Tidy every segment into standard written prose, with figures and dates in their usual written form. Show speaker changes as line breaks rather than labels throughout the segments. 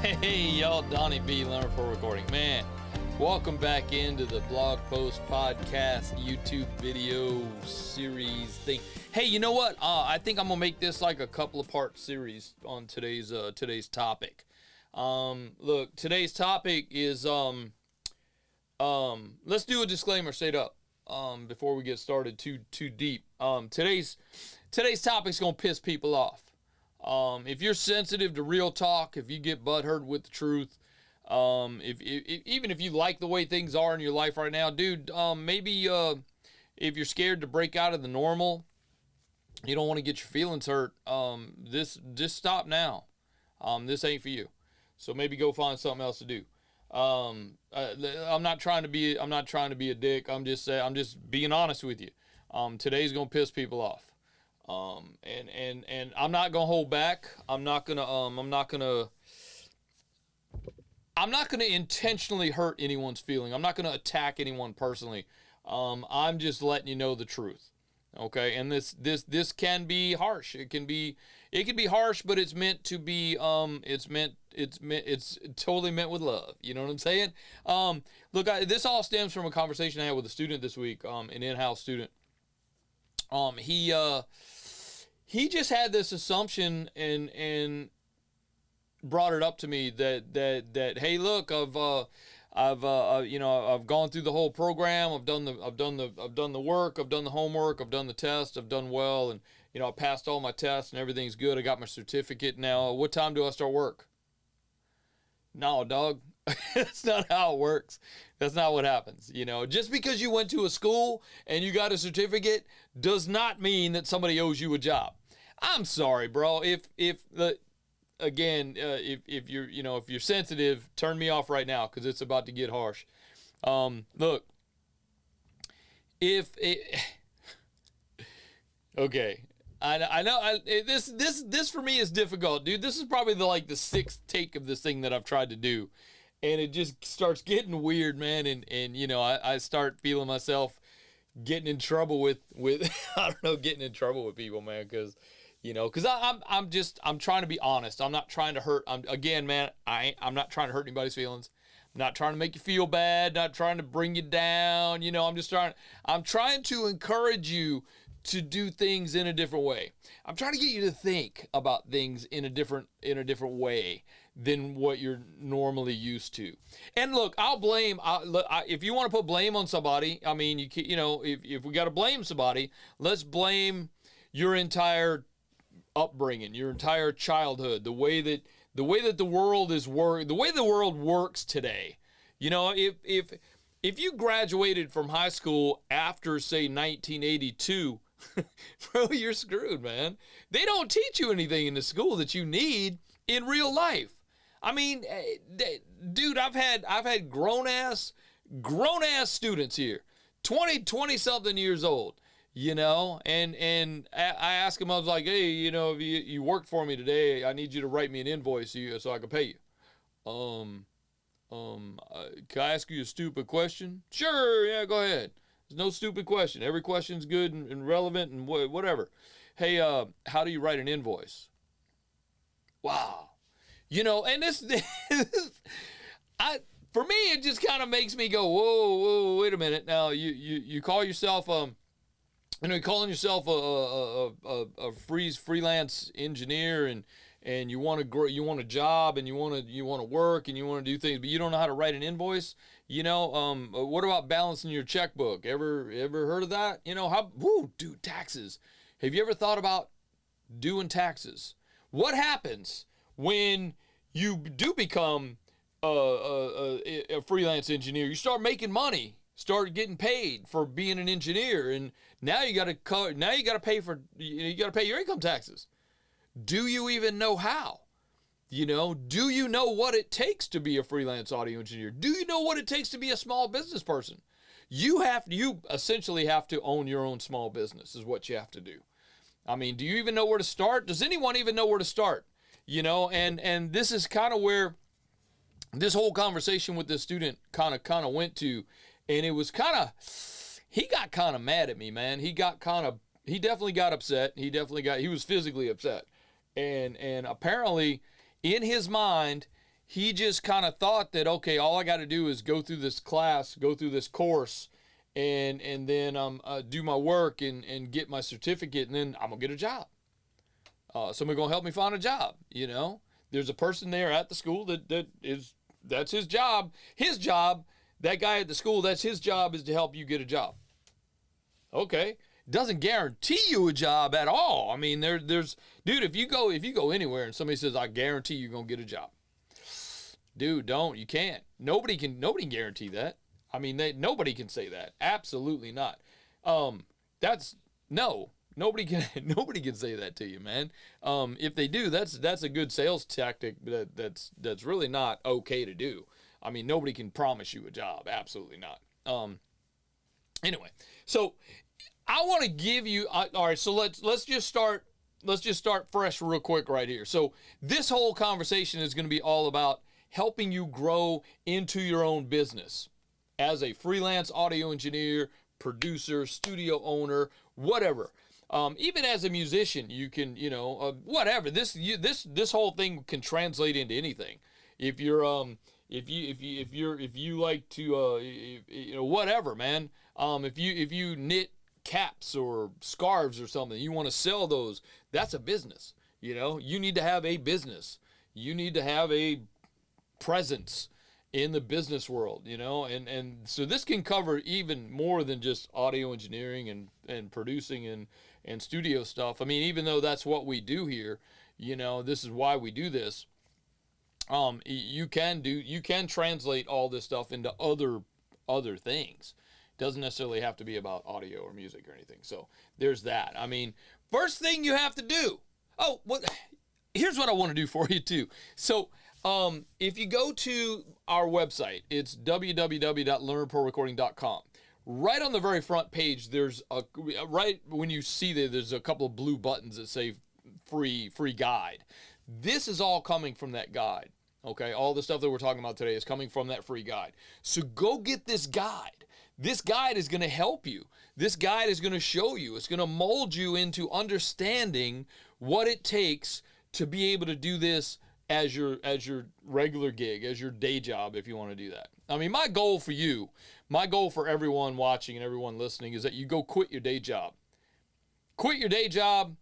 Hey, y'all, Donnie B. Leonard for recording. Man, welcome back into the blog post podcast YouTube video series thing. Hey, you know what? I think I'm going to make this like a couple of part series on today's topic. Look, today's topic is, let's do a disclaimer straight up before we get started too deep. Today's topic is going to piss people off. If you're sensitive to real talk, if you get butthurt with the truth, even if you like the way things are in your life right now, dude, maybe if you're scared to break out of the normal, you don't want to get your feelings hurt, just stop now. This ain't for you. So maybe go find something else to do. I'm not trying to be a dick. I'm just being honest with you. Today's gonna piss people off. And I'm not gonna hold back. I'm not gonna intentionally hurt anyone's feeling. I'm not gonna attack anyone personally. I'm just letting you know the truth. Okay, and this can be harsh. It can be harsh, but it's meant to be. It's totally meant with love. You know what I'm saying? Look, this all stems from a conversation I had with a student this week. An in-house student. He just had this assumption and brought it up to me that hey, look, I've gone through the whole program. I've done the work. I've done the homework. I've done the test. I've done well, and I passed all my tests and everything's good. I got my certificate now. What time do I start work? No, dog. That's not how it works. That's not what happens. Just because you went to a school and you got a certificate does not mean that somebody owes you a job. I'm sorry, bro. If you're sensitive, turn me off right now because it's about to get harsh. Look, okay. I know this for me is difficult, dude. This is probably the sixth take of this thing that I've tried to do. And it just starts getting weird, man. And I start feeling myself getting in trouble with getting in trouble with people, man. Because I'm trying to be honest. I'm not trying to hurt. I'm not trying to hurt anybody's feelings. I'm not trying to make you feel bad. Not trying to bring you down. I'm trying to encourage you to do things in a different way. I'm trying to get you to think about things in a different way than what you're normally used to. And look, if you want to put blame on somebody, I mean, if we got to blame somebody, let's blame your entire upbringing, your entire childhood, the way that the world works today. If you graduated from high school after, say, 1982, bro, you're screwed, man. They don't teach you anything in the school that you need in real life. I mean, dude, I've had grown ass students here, 20 something years old, and I asked them, I was like, hey, if you worked for me today, I need you to write me an invoice so I can pay you. Can I ask you a stupid question? Sure, yeah, go ahead. There's no stupid question. Every question's good and relevant and whatever. Hey, how do you write an invoice? Wow. And this for me, it just kind of makes me go, whoa, wait a minute. Now, you call yourself, you're calling yourself a freelance engineer and you want to grow, you want a job, and you want to work, and you want to do things, but you don't know how to write an invoice. What about balancing your checkbook? Ever heard of that? Dude, taxes. Have you ever thought about doing taxes? What happens when you do become a freelance engineer? You start making money, start getting paid for being an engineer, and now you got to pay your income taxes. Do you even know how? Do you know what it takes to be a freelance audio engineer? Do you know what it takes to be a small business person? You essentially have to own your own small business is what you have to do. I mean, do you even know where to start? Does anyone even know where to start? And this is kind of where this whole conversation with this student kind of went to, and it was he got kind of mad at me, man. He definitely got upset. He was physically upset. And apparently in his mind, he just kind of thought that, okay, all I got to do is go through this class, go through this course, and then do my work and get my certificate, and then I'm gonna get a job. Somebody gonna help me find a job. There's a person there at the school that's his job. His job, that guy at the school, that's his job, is to help you get a job. Okay, doesn't guarantee you a job at all. I mean, there's dude, if you go anywhere and somebody says, I guarantee you're gonna get a job, dude, don't. You can't. Nobody can guarantee that. I mean, nobody can say that. Absolutely not. That's no. Nobody can say that to you, man. If they do, that's a good sales tactic that's really not okay to do. I mean, nobody can promise you a job. Absolutely not. Anyway, so I want to give you. All right, so let's just start fresh real quick right here. So this whole conversation is going to be all about helping you grow into your own business as a freelance audio engineer, producer, studio owner, whatever. Even as a musician, you can, whatever. This whole thing can translate into anything. If you're if you like to whatever, man. If you knit caps or scarves or something, you want to sell those, that's a business. You need to have a business. You need to have a presence in the business world, and so this can cover even more than just audio engineering and producing and studio stuff. I mean, even though that's what we do here, this is why we do this. You can translate all this stuff into other things. Doesn't necessarily have to be about audio or music or anything. So there's that. I mean, first thing you have to do. Oh, here's what I want to do for you too. So if you go to our website, it's www.learnprorecording.com. Right on the very front page, right when you see there's a couple of blue buttons that say free guide. This is all coming from that guide. Okay, all the stuff that we're talking about today is coming from that free guide. So go get this guide. This guide is going to help you. This guide is going to show you. It's going to mold you into understanding what it takes to be able to do this as your regular gig, as your day job, if you want to do that. I mean, my goal for everyone watching and everyone listening is that you go quit your day job. Quit your day job,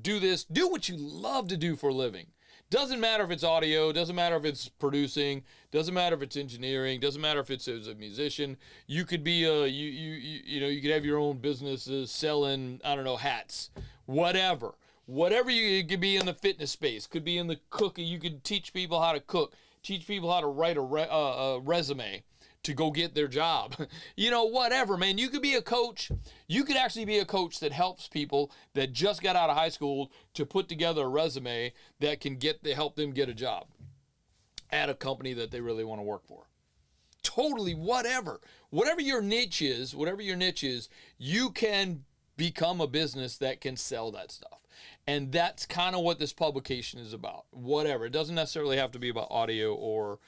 do this, do what you love to do for a living. Doesn't matter if it's audio, doesn't matter if it's producing, doesn't matter if it's engineering, doesn't matter if it's as a musician. You could be you could have your own businesses selling, I don't know, hats, whatever. Whatever you could be in the fitness space, could be in the cooking. You could teach people how to cook, teach people how to write a resume to go get their job. Whatever, man. You could be a coach. You could actually be a coach that helps people that just got out of high school to put together a resume that can help them get a job at a company that they really want to work for. Totally, whatever your niche is, you can become a business that can sell that stuff. And that's kind of what this publication is about. Whatever. It doesn't necessarily have to be about audio or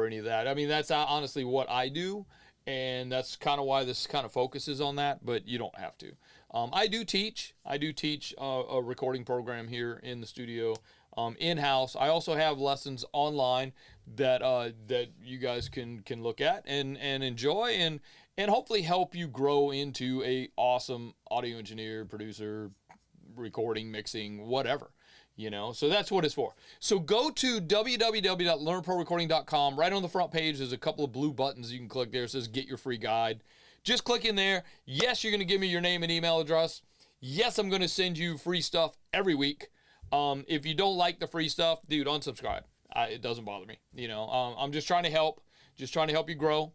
any of that. I mean, that's honestly what I do, and that's kind of why this kind of focuses on that, but you don't have to. I do teach a recording program here in the studio, in-house. I also have lessons online that you guys can look at and enjoy and hopefully help you grow into a awesome audio engineer, producer, recording, mixing, whatever, so that's what it's for. So go to www.learnprorecording.com. Right on the front page, there's a couple of blue buttons you can click there. It says get your free guide. Just click in there. Yes, you're going to give me your name and email address. Yes, I'm going to send you free stuff every week. If you don't like the free stuff, dude, unsubscribe. It doesn't bother me. I'm just trying to help you grow.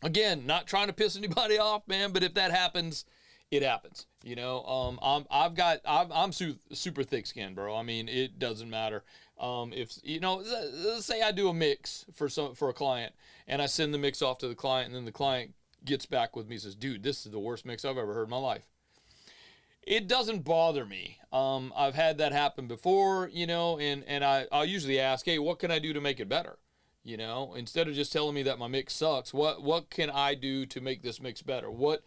Again, not trying to piss anybody off, man, but if that happens, it happens. I'm super thick skinned, bro. I mean, it doesn't matter. If let's say I do a mix for a client and I send the mix off to the client and then the client gets back with me and says, dude, this is the worst mix I've ever heard in my life. It doesn't bother me. I've had that happen before, and I'll usually ask, hey, what can I do to make it better? Instead of just telling me that my mix sucks, what can I do to make this mix better? What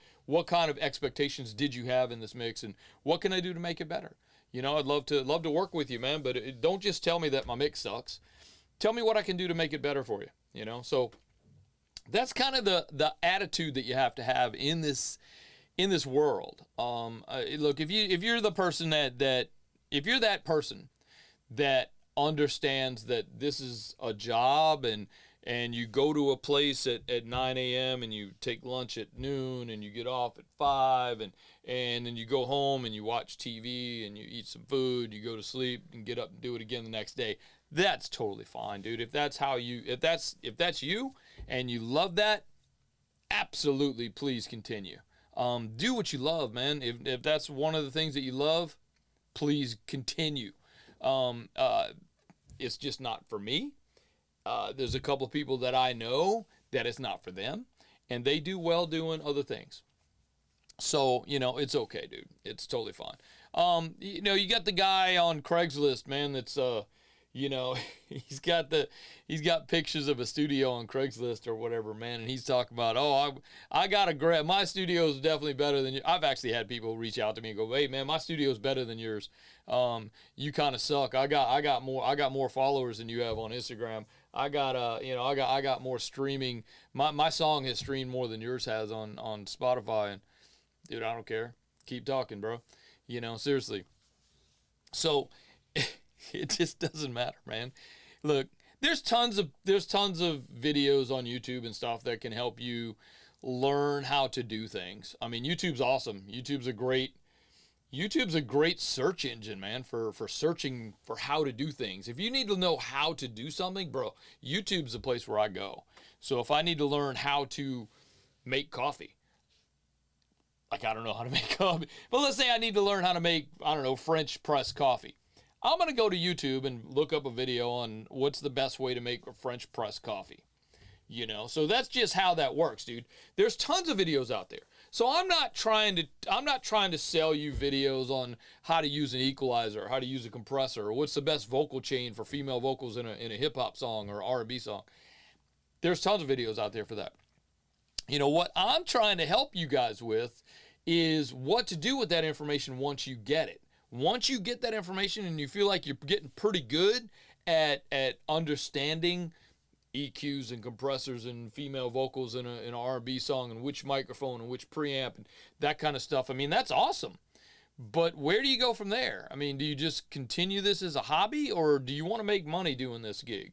kind of expectations did you have in this mix, and what can I do to make it better? I'd love to work with you, man, but don't just tell me that my mix sucks. Tell me what I can do to make it better for you. You know, so that's kind of the attitude that you have to have in this world. Look, if you're the person that if you're that person that understands that this is a job, and you go to a place at 9 a.m. and you take lunch at noon and you get off at 5, and then you go home and you watch TV and you eat some food, you go to sleep and get up and do it again the next day. That's totally fine, dude. If that's you and you love that, absolutely, please continue. Do what you love, man. If that's one of the things that you love, please continue. It's just not for me. There's a couple of people that I know that it's not for them, and they do well doing other things. So, it's okay, dude. It's totally fine. You got the guy on Craigslist, man, that's, he's got pictures of a studio on Craigslist or whatever, man, and he's talking about, I got to grab, my studio is definitely better than you. I've actually had people reach out to me and go, hey, man, my studio is better than yours. You kind of suck. I got more followers than you have on Instagram. I got more streaming. My song has streamed more than yours has on Spotify. And dude, I don't care. Keep talking, bro. Seriously. So it just doesn't matter, man. Look, there's tons of videos on YouTube and stuff that can help you learn how to do things. I mean, YouTube's awesome. YouTube's a great search engine, man, for searching for how to do things. If you need to know how to do something, bro, YouTube's the place where I go. So if I need to learn how to make coffee, like I don't know how to make coffee, but let's say I need to learn how to make, I don't know, French press coffee. I'm going to go to YouTube and look up a video on what's the best way to make a French press coffee. So that's just how that works, dude. There's tons of videos out there. So I'm not trying to sell you videos on how to use an equalizer, or how to use a compressor, or what's the best vocal chain for female vocals in a hip hop song or R&B song. There's tons of videos out there for that. What I'm trying to help you guys with is what to do with that information once you get it. Once you get that information and you feel like you're getting pretty good at understanding EQs and compressors and female vocals in an R&B song, and which microphone and which preamp and that kind of stuff, I mean, that's awesome. But where do you go from there? I mean, do you just continue this as a hobby, or do you want to make money doing this gig?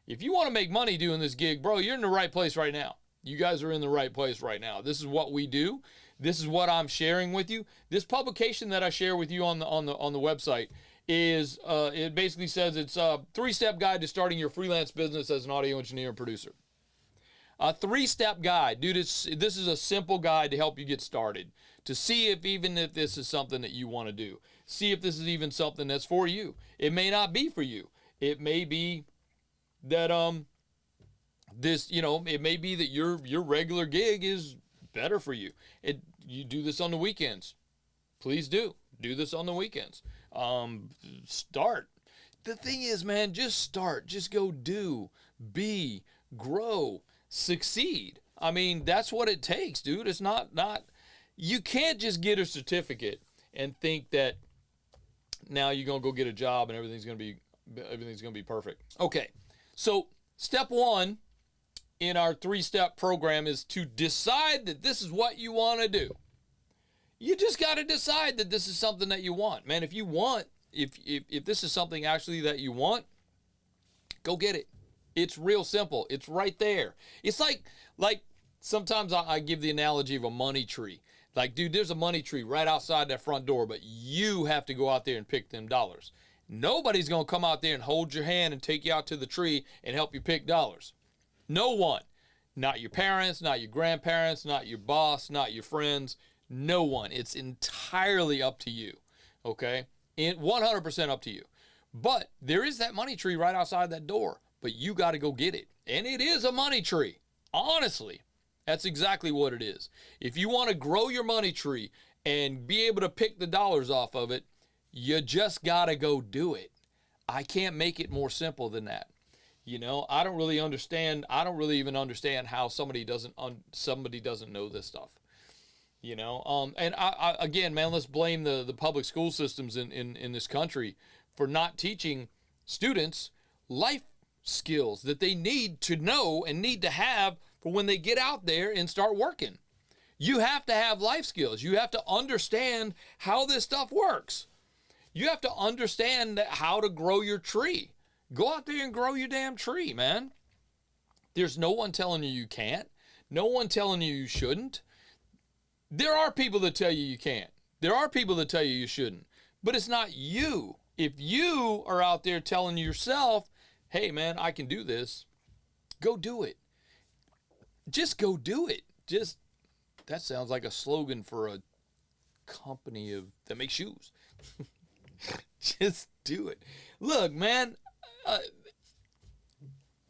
If you want to make money doing this gig, bro, you're in the right place right now. You guys are in the right place right now. This is what we do. This is what I'm sharing with you. This publication that I share with you on the website is it basically says it's a 3-step guide to starting your freelance business as an audio engineer and producer. A 3-step guide, dude. This is a simple guide to help you get started, to see if this is something that you want to do. See if this is even something that's for you. It may not be for you. It may be that it may be that your regular gig is better for you. You do this on the weekends. Please do this on the weekends. Start. The thing is, man, just start. Just go do, be, grow, succeed. I mean, that's what it takes, dude. It's not you can't just get a certificate and think that now you're going to go get a job and everything's going to be perfect. Okay. So, step 1 in our 3-step program is to decide that this is what you want to do. You just got to decide that this is something that you want. Man, if this is something actually that you want, go get it. It's real simple. It's right there. It's like sometimes I give the analogy of a money tree. Like, dude, there's a money tree right outside that front door, but you have to go out there and pick them dollars. Nobody's going to come out there and hold your hand and take you out to the tree and help you pick dollars. No one. Not your parents, not your grandparents, not your boss, not your friends. No one. It's entirely up to you. Okay? 100% up to you. But there is that money tree right outside that door. But you got to go get it. And it is a money tree. Honestly, that's exactly what it is. If you want to grow your money tree and be able to pick the dollars off of it, you just got to go do it. I can't make it more simple than that. I don't really even understand how somebody doesn't know this stuff. And I again, man, let's blame the public school systems in this country for not teaching students life skills that they need to know and need to have for when they get out there and start working. You have to have life skills. You have to understand how this stuff works. You have to understand how to grow your tree. Go out there and grow your damn tree, man. There's no one telling you you can't. No one telling you you shouldn't. There are people that tell you you can't. There are people that tell you you shouldn't. But it's not you. If you are out there telling yourself, hey, man, I can do this, go do it. Just go do it. That sounds like a slogan for a company that makes shoes. Just do it. Look, man,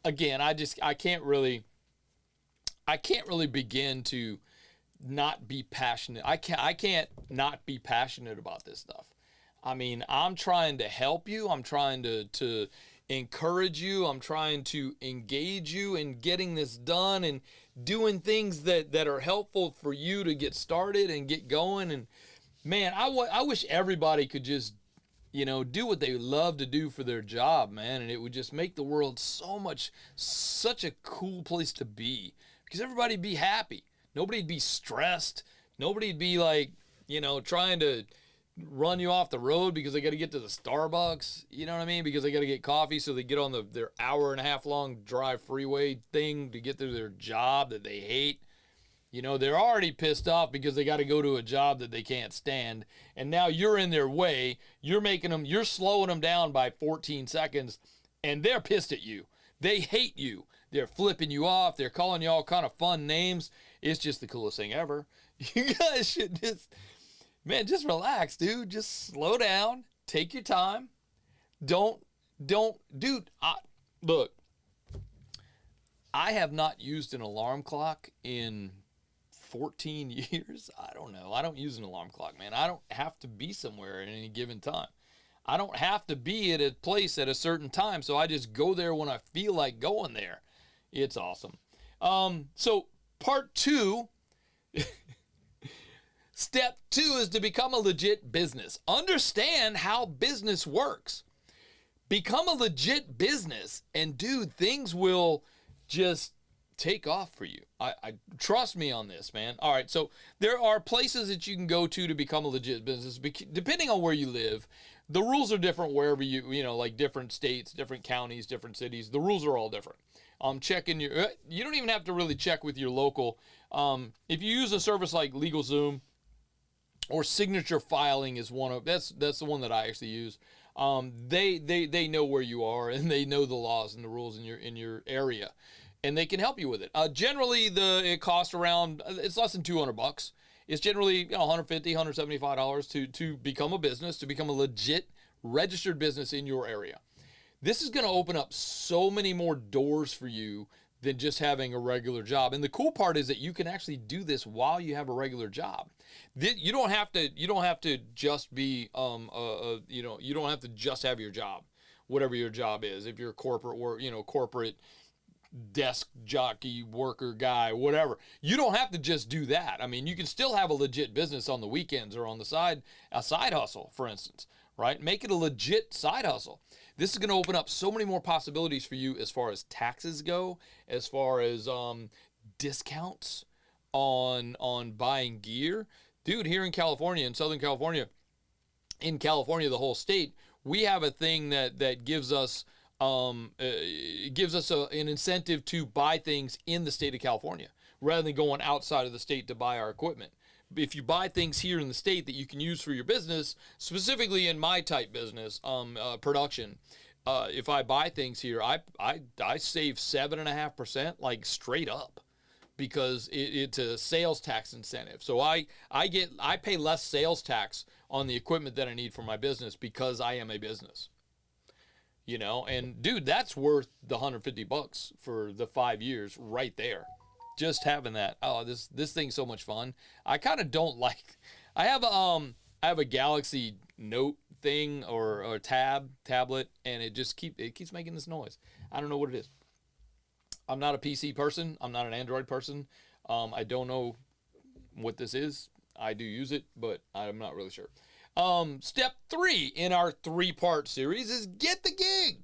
again, I can't really begin to not be passionate. I can't not be passionate about this stuff. I mean, I'm trying to help you. I'm trying to encourage you. I'm trying to engage you in getting this done and doing things that are helpful for you to get started and get going. And man, I wish everybody could just, do what they love to do for their job, man. And it would just make the world such a cool place to be, because everybody'd be happy. Nobody'd be stressed. Nobody'd be like, trying to run you off the road because they got to get to the Starbucks, you know what I mean? Because they got to get coffee, so they get on their hour and a half long drive freeway thing to get to their job that they hate. They're already pissed off because they got to go to a job that they can't stand. And now you're in their way. You're slowing them down by 14 seconds, and they're pissed at you. They hate you. They're flipping you off. They're calling you all kind of fun names. It's just the coolest thing ever. You guys should just relax, dude. Just slow down. Take your time. Dude, look, I have not used an alarm clock in 14 years. I don't know. I don't use an alarm clock, man. I don't have to be somewhere at any given time. I don't have to be at a place at a certain time, so I just go there when I feel like going there. It's awesome. So part 2, step 2 is to become a legit business. Understand how business works. Become a legit business, and dude, things will just take off for you. I trust me on this, man. All right, so there are places that you can go to become a legit business. Depending on where you live, the rules are different wherever like different states, different counties, different cities. The rules are all different. You don't even have to really check with your local. If you use a service like LegalZoom or Signature Filing is that's the one that I actually use. They know where you are, and they know the laws and the rules in your area, and they can help you with it. Generally, it costs around, it's less than $200. It's generally $150, $175 to become a business, to become a legit registered business in your area. This is going to open up so many more doors for you than just having a regular job. And the cool part is that you can actually do this while you have a regular job. You don't have to just be you don't have to just have your job, whatever your job is. If you're a corporate desk jockey, worker guy, whatever. You don't have to just do that. I mean, you can still have a legit business on the weekends or on the side, a side hustle, for instance, right? Make it a legit side hustle. This is going to open up so many more possibilities for you as far as taxes go, as far as discounts on buying gear. Dude, here in California, in Southern California, the whole state, we have a thing that gives us an incentive to buy things in the state of California rather than going outside of the state to buy our equipment. If you buy things here in the state that you can use for your business, specifically in my type business, production, if I buy things here, I save 7.5%, like straight up, because it's a sales tax incentive. So I pay less sales tax on the equipment that I need for my business because I am a business. And dude, that's worth the $150 for the 5 years right there. Just having that. Oh, this thing's so much fun. I kind of don't like. I have a Galaxy Note thing or a tablet, and it keeps making this noise. I don't know what it is. I'm not a PC person. I'm not an Android person. I don't know what this is. I do use it, but I'm not really sure. Step 3 in our 3-part series is get the gig.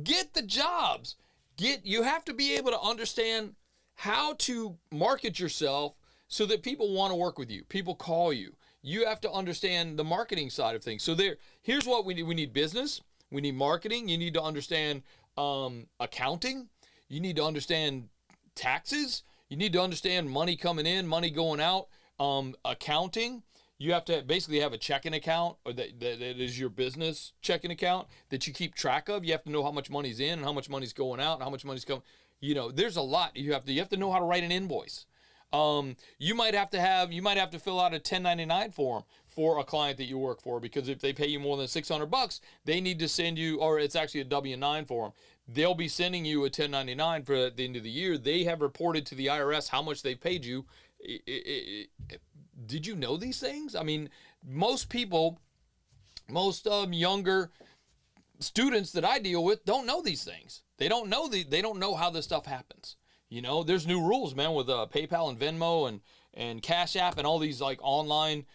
Get the jobs. You have to be able to understand how to market yourself so that people want to work with you. People call you. You have to understand the marketing side of things. So here's what we need. We need business. We need marketing. You need to understand accounting. You need to understand taxes. You need to understand money coming in, money going out, accounting. You have to basically have a checking account or that is your business checking account that you keep track of. You have to know how much money's in and how much money's going out and how much money's coming. There's a lot. You have to know how to write an invoice. You might have to fill out a 1099 form for a client that you work for, because if they pay you more than $600, they need to send you, or it's actually a W-9 form. They'll be sending you a 1099 for at the end of the year. They have reported to the IRS how much they've paid you. Did you know these things? I mean, most people, most younger students that I deal with don't know these things. They don't know how this stuff happens. There's new rules, man, with PayPal and Venmo and Cash App and all these like online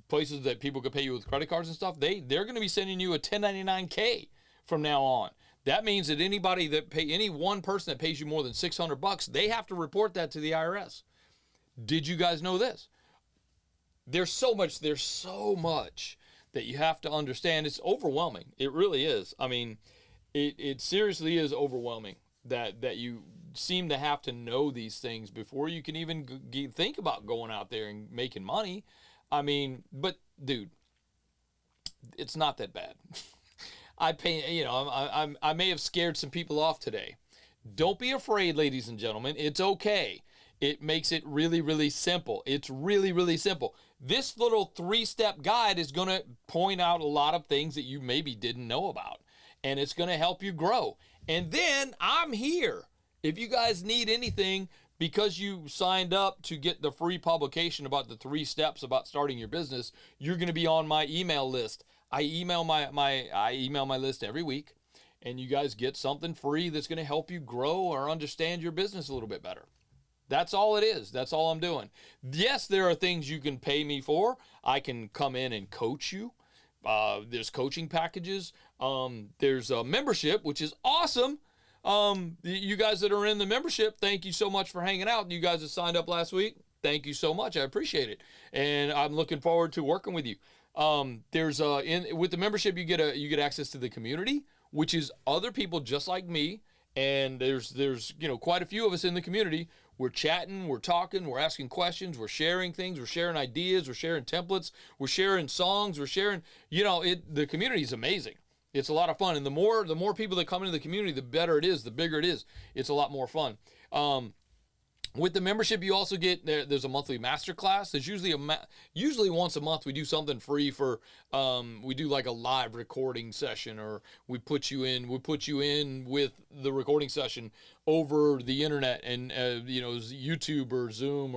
places that people could pay you with credit cards and stuff. They're going to be sending you a 1099K from now on. That means that any one person that pays you more than $600, they have to report that to the IRS. Did you guys know this? There's so much that you have to understand. It's overwhelming. It really is. I mean, it seriously is overwhelming that you seem to have to know these things before you can even think about going out there and making money. I mean, but dude, it's not that bad. I may have scared some people off today. Don't be afraid, ladies and gentlemen. It's okay. It makes it really, really simple. It's really, really simple. This little 3-step guide is going to point out a lot of things that you maybe didn't know about, and it's going to help you grow. And then I'm here. If you guys need anything, because you signed up to get the free publication about the 3 steps about starting your business, you're going to be on my email list. I email my list every week, and you guys get something free that's going to help you grow or understand your business a little bit better. That's all it is. That's all I'm doing. Yes, there are things you can pay me for. I can come in and coach you. There's coaching packages. There's a membership, which is awesome. You guys that are in the membership, thank you so much for hanging out. You guys that signed up last week, thank you so much. I appreciate it. And I'm looking forward to working with you. With the membership, you get access to the community, which is other people just like me. And there's quite a few of us in the community. We're chatting, we're talking, we're asking questions, we're sharing things, we're sharing ideas, we're sharing templates, we're sharing songs, we're sharing, the community is amazing. It's a lot of fun. And the more people that come into the community, the better it is, the bigger it is. It's a lot more fun. With the membership, you also get there's a monthly masterclass. There's usually once a month we do something free for we do like a live recording session, or we put you in with the recording session over the internet, and YouTube or Zoom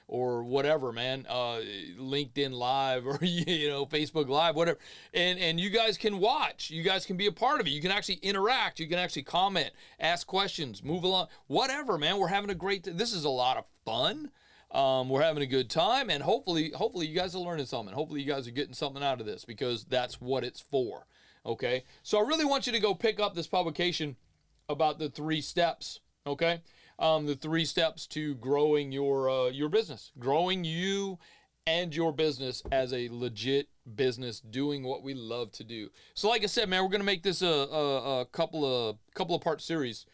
or whatever, man, LinkedIn Live or Facebook Live, whatever, and you guys can watch. You guys can be a part of it. You can actually interact. You can actually comment, ask questions, move along, whatever, man. We're having a great. This is a lot of fun. We're having a good time, and hopefully you guys are learning something. Hopefully you guys are getting something out of this, because that's what it's for. Okay, so I really want you to go pick up this publication about the 3 steps. Okay, the 3 steps to growing your business, growing you and your business as a legit business, doing what we love to do. So, like I said, man, we're gonna make this a couple of part series.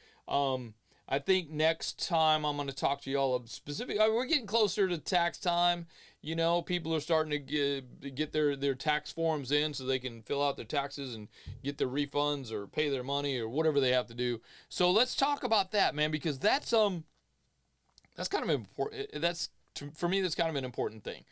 I think next time I'm going to talk to y'all specific. We're getting closer to tax time. People are starting to get their tax forms in so they can fill out their taxes and get their refunds or pay their money or whatever they have to do. So let's talk about that, man, because that's kind of important. For me, that's kind of an important thing.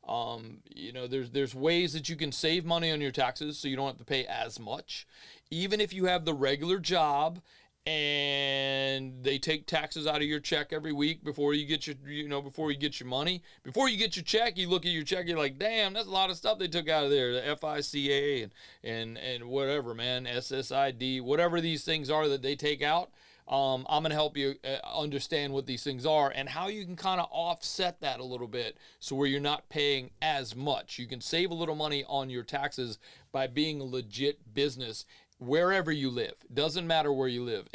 There's ways that you can save money on your taxes so you don't have to pay as much, even if you have the regular job and they take taxes out of your check every week before you get your money. Before you get your check, you look at your check, you're like, damn, that's a lot of stuff they took out of there. The FICA and whatever, man, SSID, whatever these things are that they take out. I'm going to help you understand what these things are and how you can kind of offset that a little bit, so where you're not paying as much. You can save a little money on your taxes by being a legit business wherever you live. Doesn't matter where you live.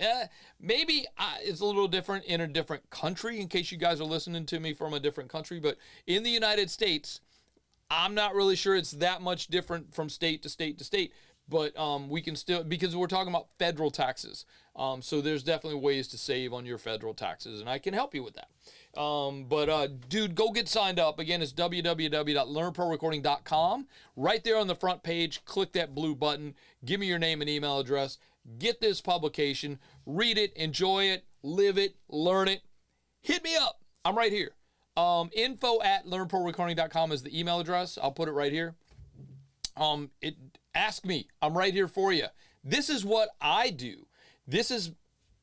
Maybe it's a little different in a different country, in case you guys are listening to me from a different country. But in the United States, I'm not really sure it's that much different from state to state to state. But we can still, because we're talking about federal taxes. So there's definitely ways to save on your federal taxes, and I can help you with that. Dude, go get signed up. Again, it's www.learnprorecording.com. Right there on the front page, click that blue button. Give me your name and email address. Get this publication. Read it, enjoy it, live it, learn it. Hit me up. I'm right here. Info@learnprorecording.com is the email address. I'll put it right here. Ask me. I'm right here for you. This is what I do. This is,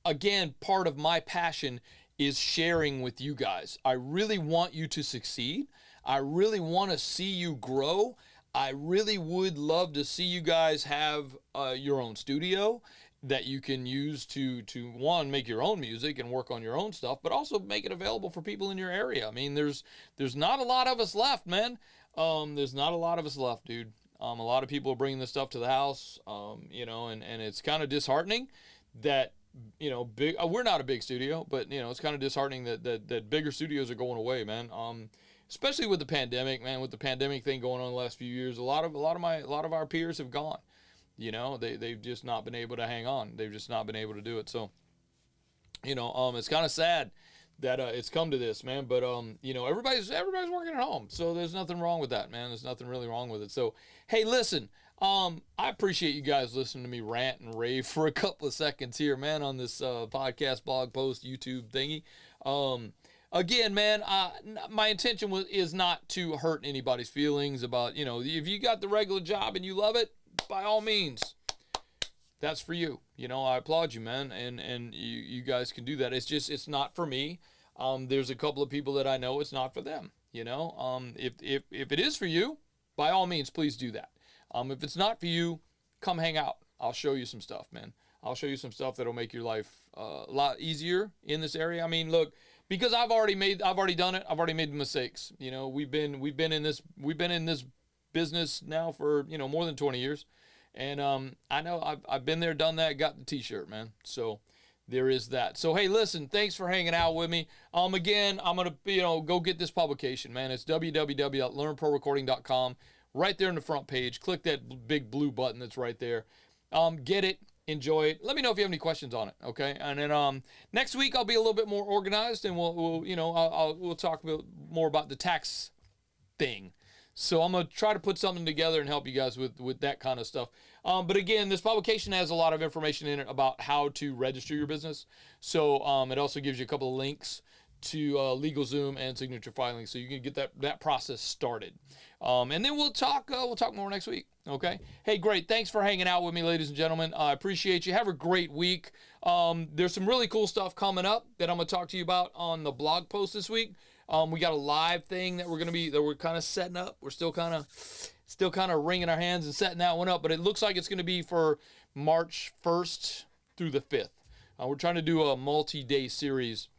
again, part of my passion is sharing with you guys. I really want you to succeed. I really want to see you grow. I really would love to see you guys have your own studio that you can use to one, make your own music and work on your own stuff, but also make it available for people in your area. I mean, there's not a lot of us left, man. There's not a lot of us left, dude. A lot of people are bringing this stuff to the house, and it's kind of disheartening that, we're not a big studio, but, it's kind of disheartening that bigger studios are going away, man. Especially with the pandemic, man, with the pandemic thing going on the last few years, a lot of our peers have gone, they've just not been able to hang on. They've just not been able to do it. So, it's kind of sad that it's come to this, man. But everybody's working at home, so there's nothing wrong with that, man. There's nothing really wrong with it. So, hey, listen, I appreciate you guys listening to me rant and rave for a couple of seconds here, man, on this podcast, blog post, YouTube thingy. Again, man, my intention is not to hurt anybody's feelings about, if you got the regular job and you love it, by all means, that's for you. I applaud you, man, and you guys can do that. It's not for me. There's a couple of people that I know it's not for them. If it is for you, by all means, please do that. If it's not for you, come hang out. I'll show you some stuff, man. I'll show you some stuff that'll make your life a lot easier in this area. I mean, look, because I've already done it. I've already made the mistakes. We've been in this business now for more than 20 years. And I know I've been there, done that, got the t-shirt, man. So there is that. So, hey, listen, thanks for hanging out with me. Again, I'm going to, go get this publication, man. It's www.learnprorecording.com. Right there on the front page. Click that big blue button that's right there. Get it. Enjoy it. Let me know if you have any questions on it, okay? And then next week I'll be a little bit more organized, and we'll talk more about the tax thing. So I'm going to try to put something together and help you guys with that kind of stuff. But again, this publication has a lot of information in it about how to register your business. So it also gives you a couple of links to LegalZoom and signature filing, so you can get that process started. And then we'll talk more next week. Okay. Hey, great. Thanks for hanging out with me, ladies and gentlemen. I appreciate you. Have a great week. There's some really cool stuff coming up that I'm going to talk to you about on the blog post this week. We got a live thing that we're kind of setting up. We're still kind of wringing our hands and setting that one up, but it looks like it's going to be for March 1st through the 5th. We're trying to do a multi-day series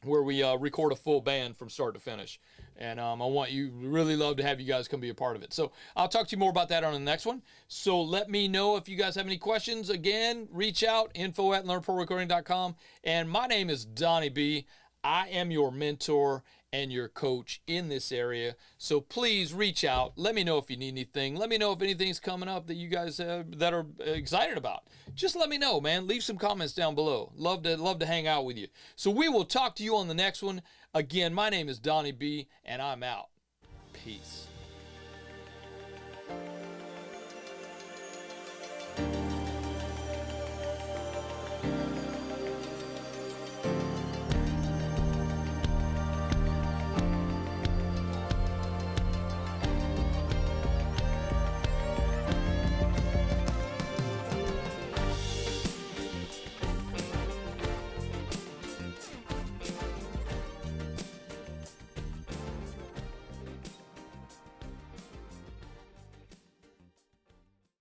where we record a full band from start to finish. And I want you, really love to have you guys come be a part of it. So I'll talk to you more about that on the next one. So let me know if you guys have any questions. Again, reach out, info@learnprorecording.com. And my name is Donnie B. I am your mentor and your coach in this area. So please reach out. Let me know if you need anything. Let me know if anything's coming up that you guys have that are excited about. Just let me know, man. Leave some comments down below. Love to hang out with you. So we will talk to you on the next one. Again, my name is Donnie B, and I'm out. Peace.